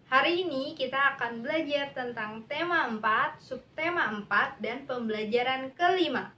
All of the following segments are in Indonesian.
Hari ini kita akan belajar tentang tema 4, subtema 4, dan pembelajaran kelima.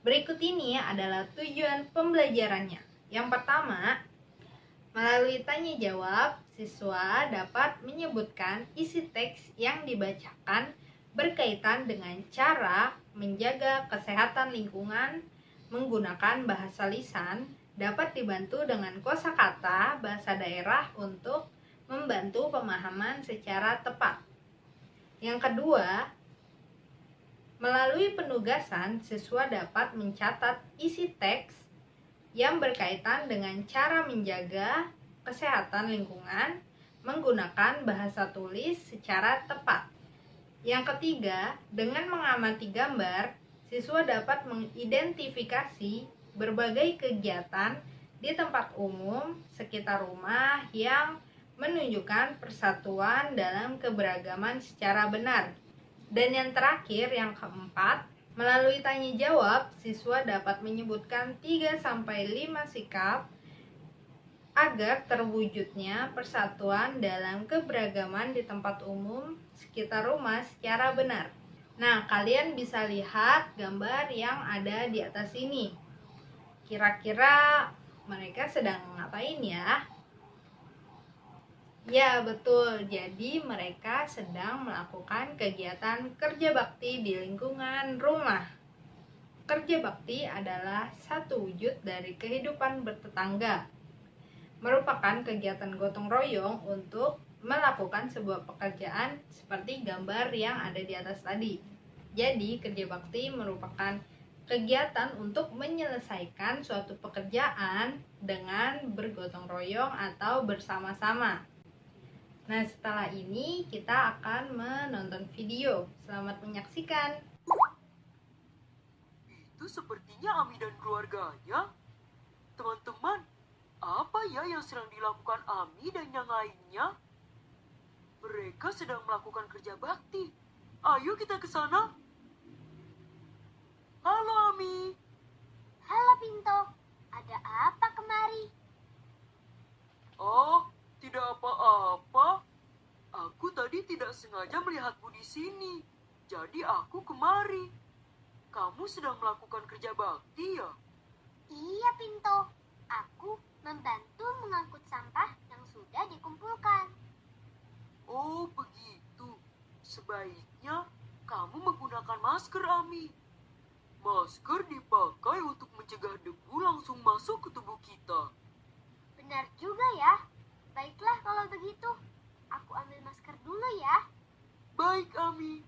Berikut ini adalah tujuan pembelajarannya. Yang pertama, melalui tanya jawab, siswa dapat menyebutkan isi teks yang dibacakan berkaitan dengan cara menjaga kesehatan lingkungan menggunakan bahasa lisan, dapat dibantu dengan kosakata bahasa daerah untuk membantu pemahaman secara tepat. Yang kedua, melalui penugasan, siswa dapat mencatat isi teks yang berkaitan dengan cara menjaga kesehatan lingkungan menggunakan bahasa tulis secara tepat. Yang ketiga, dengan mengamati gambar, siswa dapat mengidentifikasi berbagai kegiatan di tempat umum sekitar rumah yang menunjukkan persatuan dalam keberagaman secara benar. Dan yang terakhir, yang keempat, melalui tanya jawab, siswa dapat menyebutkan 3-5 sikap agar terwujudnya persatuan dalam keberagaman di tempat umum sekitar rumah secara benar. Nah, kalian bisa lihat gambar yang ada di atas ini. Kira-kira mereka sedang ngapain ya? Ya, betul. Jadi mereka sedang melakukan kegiatan kerja bakti di lingkungan rumah. Kerja bakti adalah satu wujud dari kehidupan bertetangga. Merupakan kegiatan gotong royong untuk melakukan sebuah pekerjaan seperti gambar yang ada di atas tadi. Jadi, kerja bakti merupakan kegiatan untuk menyelesaikan suatu pekerjaan dengan bergotong royong atau bersama-sama. Nah, setelah ini kita akan menonton video. Selamat menyaksikan. Itu sepertinya Ami dan keluarganya. Teman-teman, apa ya yang sedang dilakukan Ami dan yang lainnya? Mereka sedang melakukan kerja bakti. Ayo kita ke sana. Halo Ami. Halo Pinto, ada apa kemari? Oh, tidak apa-apa. Aku tadi tidak sengaja melihatmu di sini. Jadi aku kemari. Kamu sedang melakukan kerja bakti ya? Iya Pinto, aku membantu mengangkut sampah yang sudah dikumpulkan. Oh, begitu. Sebaiknya kamu menggunakan masker, Ami. Masker dipakai untuk mencegah debu langsung masuk ke tubuh kita. Benar juga ya. Baiklah kalau begitu, aku ambil masker dulu ya. Baik, Ami.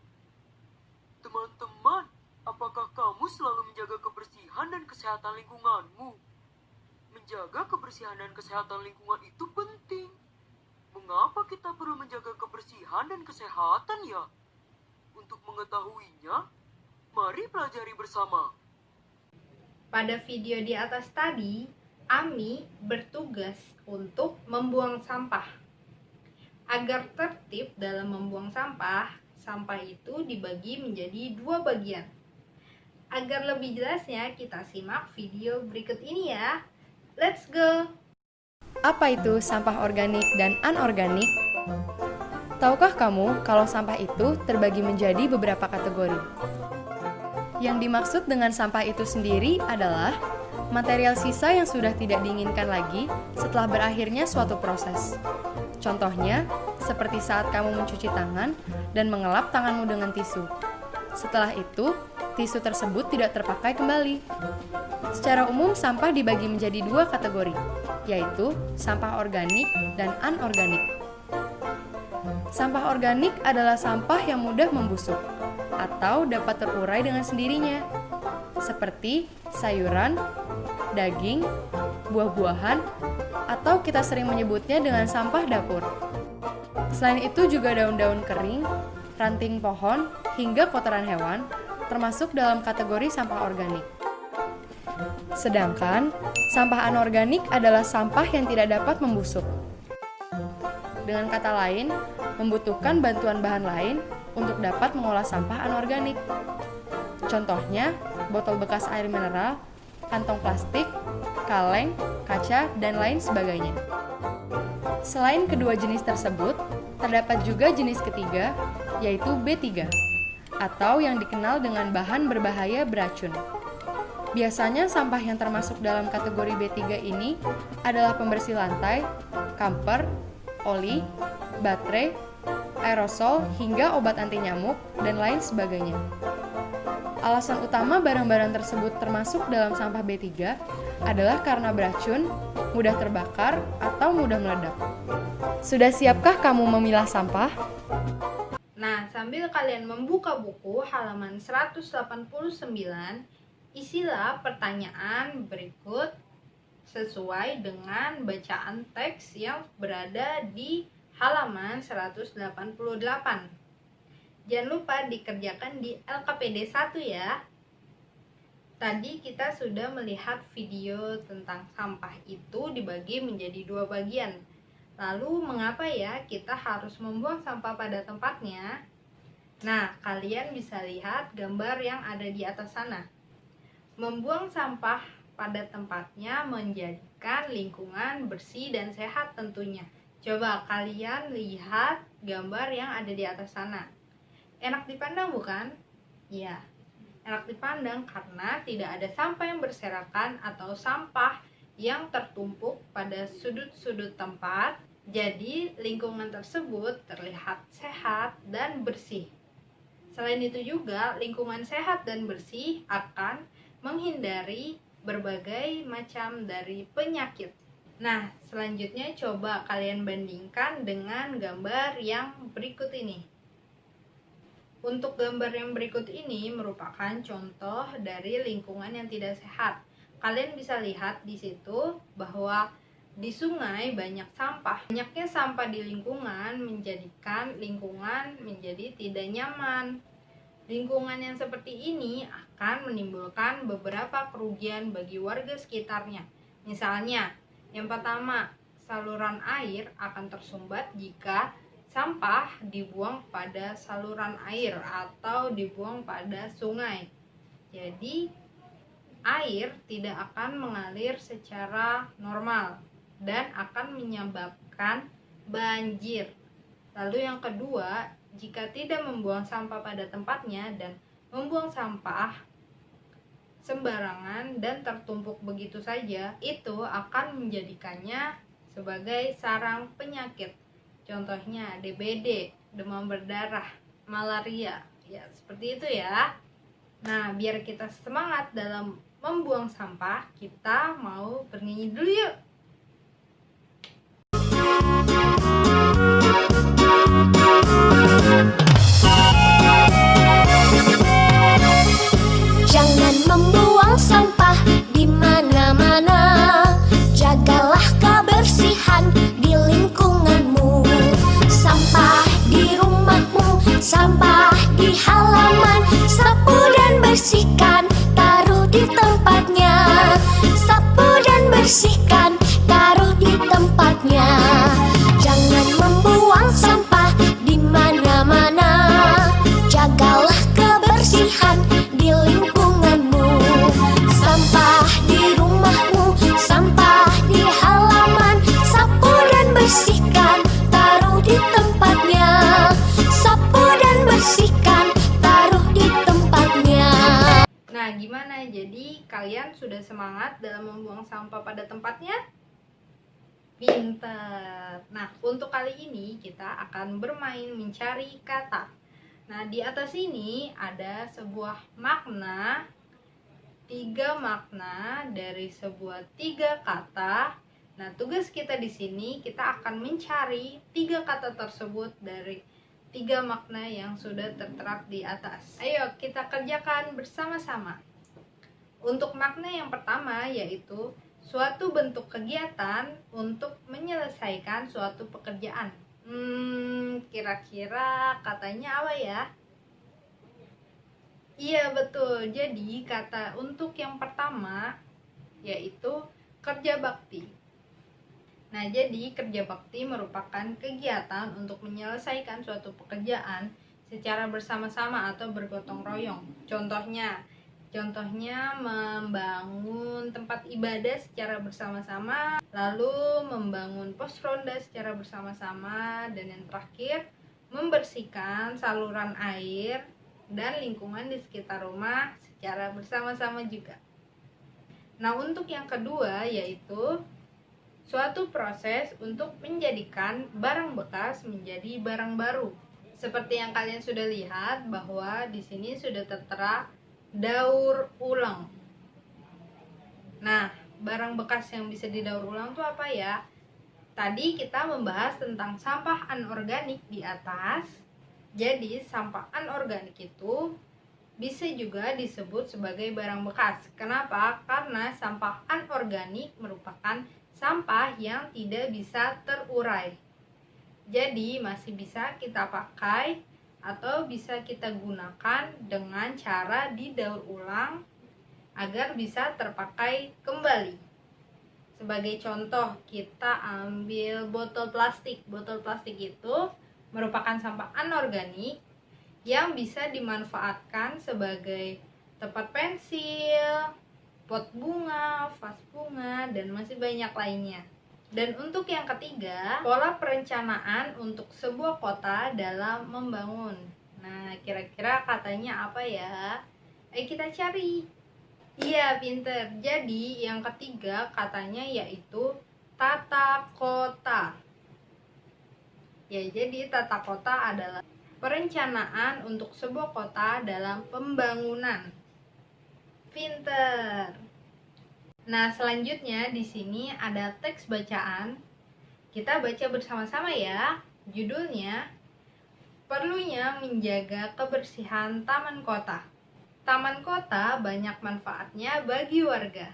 Teman-teman, apakah kamu selalu menjaga kebersihan dan kesehatan lingkunganmu? Menjaga kebersihan dan kesehatan lingkungan itu penting. Mengapa kita perlu menjaga kebersihan dan kesehatan ya? Untuk mengetahuinya, mari pelajari bersama. Pada video di atas tadi, Ami bertugas untuk membuang sampah. Agar tertib dalam membuang sampah, sampah itu dibagi menjadi 2 bagian. Agar lebih jelasnya, kita simak video berikut ini ya. Let's go! Apa itu sampah organik dan anorganik? Tahukah kamu kalau sampah itu terbagi menjadi beberapa kategori? Yang dimaksud dengan sampah itu sendiri adalah material sisa yang sudah tidak diinginkan lagi setelah berakhirnya suatu proses. Contohnya, seperti saat kamu mencuci tangan dan mengelap tanganmu dengan tisu. Setelah itu, tisu tersebut tidak terpakai kembali. Secara umum, sampah dibagi menjadi 2 kategori, yaitu sampah organik dan anorganik. Sampah organik adalah sampah yang mudah membusuk atau dapat terurai dengan sendirinya, seperti sayuran, daging, buah-buahan, atau kita sering menyebutnya dengan sampah dapur. Selain itu juga daun-daun kering, ranting pohon, hingga kotoran hewan termasuk dalam kategori sampah organik. Sedangkan, sampah anorganik adalah sampah yang tidak dapat membusuk. Dengan kata lain, membutuhkan bantuan bahan lain untuk dapat mengolah sampah anorganik. Contohnya, botol bekas air mineral, kantong plastik, kaleng, kaca, dan lain sebagainya. Selain kedua jenis tersebut, Terdapat juga jenis ketiga, yaitu B3, atau yang dikenal dengan bahan berbahaya beracun. Biasanya sampah yang termasuk dalam kategori B3 ini adalah pembersih lantai, kamper, oli, baterai, aerosol, hingga obat anti nyamuk, dan lain sebagainya. Alasan utama barang-barang tersebut termasuk dalam sampah B3 adalah karena beracun, mudah terbakar, atau mudah meledak. Sudah siapkah kamu memilah sampah? Nah, sambil kalian membuka buku halaman 189, isilah pertanyaan berikut sesuai dengan bacaan teks yang berada di halaman 188. Jangan lupa dikerjakan di LKPD 1 ya. Tadi kita sudah melihat video tentang sampah itu dibagi menjadi 2 bagian. Lalu mengapa ya kita harus membuang sampah pada tempatnya? Nah, kalian bisa lihat gambar yang ada di atas sana. Membuang sampah pada tempatnya menjadikan lingkungan bersih dan sehat tentunya. Coba kalian lihat gambar yang ada di atas sana. Enak dipandang bukan? Ya, enak dipandang karena tidak ada sampah yang berserakan atau sampah yang tertumpuk pada sudut-sudut tempat. Jadi lingkungan tersebut terlihat sehat dan bersih. Selain itu juga lingkungan sehat dan bersih akan menghindari berbagai macam dari penyakit. Nah, selanjutnya coba kalian bandingkan dengan gambar yang berikut ini. Untuk gambar yang berikut ini merupakan contoh dari lingkungan yang tidak sehat. Kalian bisa lihat di situ bahwa di sungai banyak sampah. Banyaknya sampah di lingkungan menjadikan lingkungan menjadi tidak nyaman. Lingkungan yang seperti ini akan menimbulkan beberapa kerugian bagi warga sekitarnya. Misalnya, yang pertama, saluran air akan tersumbat jika sampah dibuang pada saluran air atau dibuang pada sungai. Jadi, air tidak akan mengalir secara normal dan akan menyebabkan banjir. Lalu yang kedua, jika tidak membuang sampah pada tempatnya dan membuang sampah sembarangan dan tertumpuk begitu saja, itu akan menjadikannya sebagai sarang penyakit. Contohnya DBD, demam berdarah, malaria, ya seperti itu ya. Nah, biar kita semangat dalam membuang sampah, kita mau bernyanyi dulu yuk. Jangan membuang sampah di mana-mana. Jagalah kebersihan di lingkunganmu. Sampah di rumahmu, sampah di halaman. Sapu dan bersihkan, taruh di tempatnya. Sapu dan bersihkan, taruh di tempatnya. Jangan membuang sampah di mana-mana. Jagalah kebersihan di lingkunganmu. Sampah di rumahmu, sampah di halaman. Sapu dan bersihkan, taruh di tempatnya. Sapu dan bersihkan, taruh di tempatnya. Nah, gimana? Jadi kalian sudah semangat dalam membuang sampah pada tempatnya? Pinter. Nah, untuk kali ini kita akan bermain mencari kata. Nah, di atas ini ada sebuah makna, 3 makna dari sebuah 3 kata. Nah, tugas kita di sini kita akan mencari 3 kata tersebut dari 3 makna yang sudah tertera di atas. Ayo kita kerjakan bersama-sama. Untuk makna yang pertama yaitu suatu bentuk kegiatan untuk menyelesaikan suatu pekerjaan. Kira-kira katanya apa ya? Iya betul, jadi kata untuk yang pertama yaitu kerja bakti. Nah, jadi kerja bakti merupakan kegiatan untuk menyelesaikan suatu pekerjaan secara bersama-sama atau bergotong royong. Contohnya, Contohnya membangun tempat ibadah secara bersama-sama, lalu membangun pos ronda secara bersama-sama, dan yang terakhir membersihkan saluran air dan lingkungan di sekitar rumah secara bersama-sama juga. Nah, untuk yang kedua yaitu suatu proses untuk menjadikan barang bekas menjadi barang baru. Seperti yang kalian sudah lihat bahwa di sini sudah tertera daur ulang. Nah, barang bekas yang bisa didaur ulang itu apa ya? Tadi kita membahas tentang sampah anorganik di atas. Jadi, sampah anorganik itu bisa juga disebut sebagai barang bekas. Kenapa? Karena sampah anorganik merupakan sampah yang tidak bisa terurai. Jadi, masih bisa kita pakai atau bisa kita gunakan dengan cara didaur ulang agar bisa terpakai kembali. Sebagai contoh, kita ambil botol plastik. Botol plastik itu merupakan sampah anorganik yang bisa dimanfaatkan sebagai tempat pensil, pot bunga, vas bunga, dan masih banyak lainnya. Dan untuk yang ketiga, pola perencanaan untuk sebuah kota dalam membangun. Nah, kira-kira katanya apa ya? Kita cari. Iya, pinter. Jadi, yang ketiga katanya yaitu tata kota. Ya, jadi tata kota adalah perencanaan untuk sebuah kota dalam pembangunan. Pinter. Nah, selanjutnya di sini ada teks bacaan. Kita baca bersama-sama ya. Judulnya, perlunya menjaga kebersihan taman kota. Taman kota banyak manfaatnya bagi warga.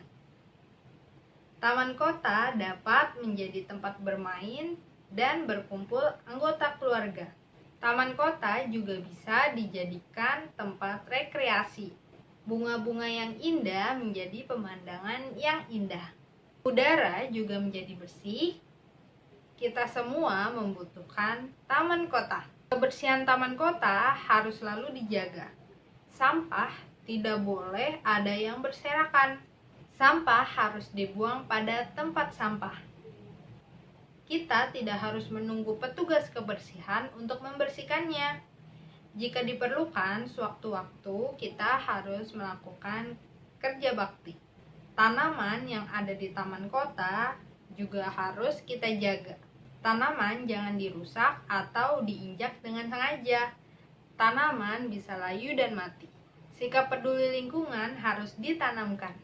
Taman kota dapat menjadi tempat bermain dan berkumpul anggota keluarga. Taman kota juga bisa dijadikan tempat rekreasi. Bunga-bunga yang indah menjadi pemandangan yang indah. Udara juga menjadi bersih. Kita semua membutuhkan taman kota. Kebersihan taman kota harus selalu dijaga. Sampah tidak boleh ada yang berserakan. Sampah harus dibuang pada tempat sampah. Kita tidak harus menunggu petugas kebersihan untuk membersihkannya. Jika diperlukan, sewaktu-waktu kita harus melakukan kerja bakti. Tanaman yang ada di taman kota juga harus kita jaga. Tanaman jangan dirusak atau diinjak dengan sengaja. Tanaman bisa layu dan mati. Sikap peduli lingkungan harus ditanamkan.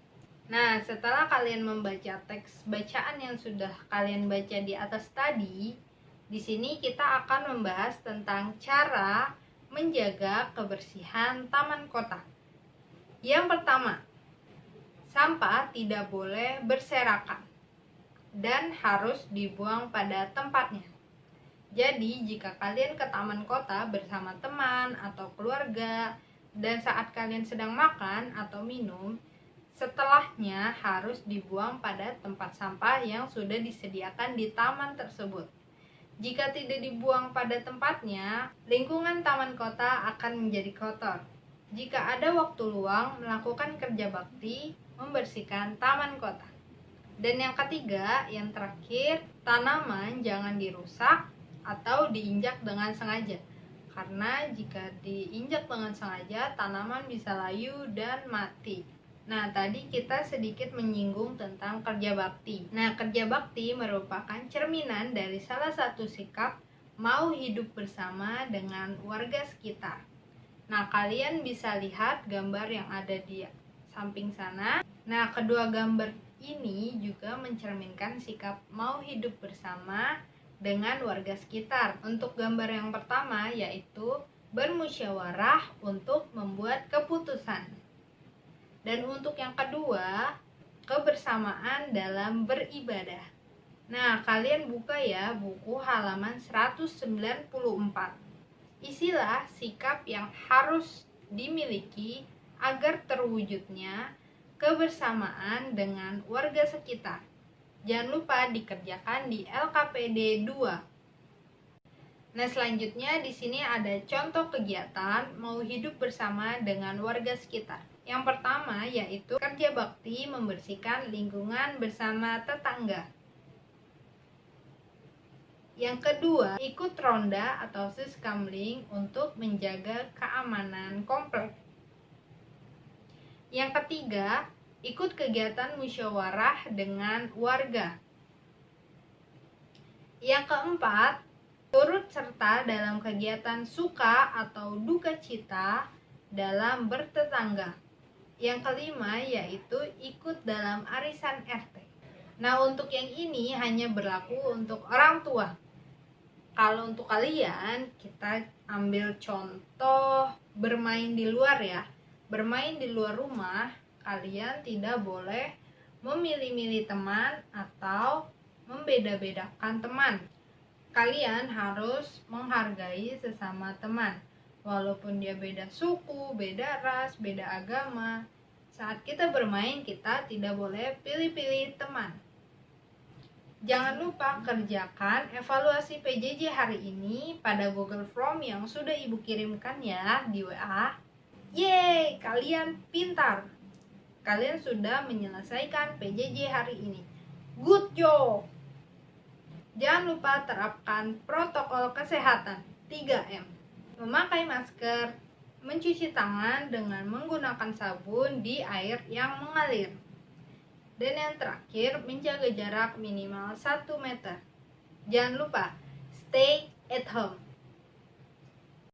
Nah, setelah kalian membaca teks bacaan yang sudah kalian baca di atas tadi, di sini kita akan membahas tentang cara menjaga kebersihan taman kota. Yang pertama, sampah tidak boleh berserakan dan harus dibuang pada tempatnya. Jadi, jika kalian ke taman kota bersama teman atau keluarga dan saat kalian sedang makan atau minum, setelahnya harus dibuang pada tempat sampah yang sudah disediakan di taman tersebut. Jika tidak dibuang pada tempatnya, lingkungan taman kota akan menjadi kotor. Jika ada waktu luang, melakukan kerja bakti, membersihkan taman kota. Dan yang ketiga, yang terakhir, tanaman jangan dirusak atau diinjak dengan sengaja. Karena jika diinjak dengan sengaja, tanaman bisa layu dan mati. Nah, tadi kita sedikit menyinggung tentang kerja bakti. Nah, kerja bakti merupakan cerminan dari salah satu sikap mau hidup bersama dengan warga sekitar. Nah, kalian bisa lihat gambar yang ada di samping sana. Nah, kedua gambar ini juga mencerminkan sikap mau hidup bersama dengan warga sekitar. Untuk gambar yang pertama yaitu bermusyawarah untuk membuat keputusan. Dan untuk yang kedua, kebersamaan dalam beribadah. Nah, kalian buka ya buku halaman 194. Isilah sikap yang harus dimiliki agar terwujudnya kebersamaan dengan warga sekitar. Jangan lupa dikerjakan di LKPD 2. Nah, selanjutnya di sini ada contoh kegiatan mau hidup bersama dengan warga sekitar. Yang pertama yaitu kerja bakti membersihkan lingkungan bersama tetangga. Yang kedua, ikut ronda atau siskamling untuk menjaga keamanan komplek. Yang ketiga, ikut kegiatan musyawarah dengan warga. Yang keempat, turut serta dalam kegiatan suka atau duka cita dalam bertetangga. Yang kelima yaitu ikut dalam arisan RT. Nah, untuk yang ini hanya berlaku untuk orang tua. Kalau untuk kalian, kita ambil contoh bermain di luar ya. Bermain di luar rumah, kalian tidak boleh memilih-milih teman atau membeda-bedakan teman. Kalian harus menghargai sesama teman. Walaupun dia beda suku, beda ras, beda agama, saat kita bermain kita tidak boleh pilih-pilih teman. Jangan lupa kerjakan evaluasi PJJ hari ini pada Google Form yang sudah Ibu kirimkan ya di WA. Yeay, kalian pintar. Kalian sudah menyelesaikan PJJ hari ini. Good job. Jangan lupa terapkan protokol kesehatan 3M. Memakai masker, mencuci tangan dengan menggunakan sabun di air yang mengalir. Dan yang terakhir, menjaga jarak minimal 1 meter. Jangan lupa, stay at home.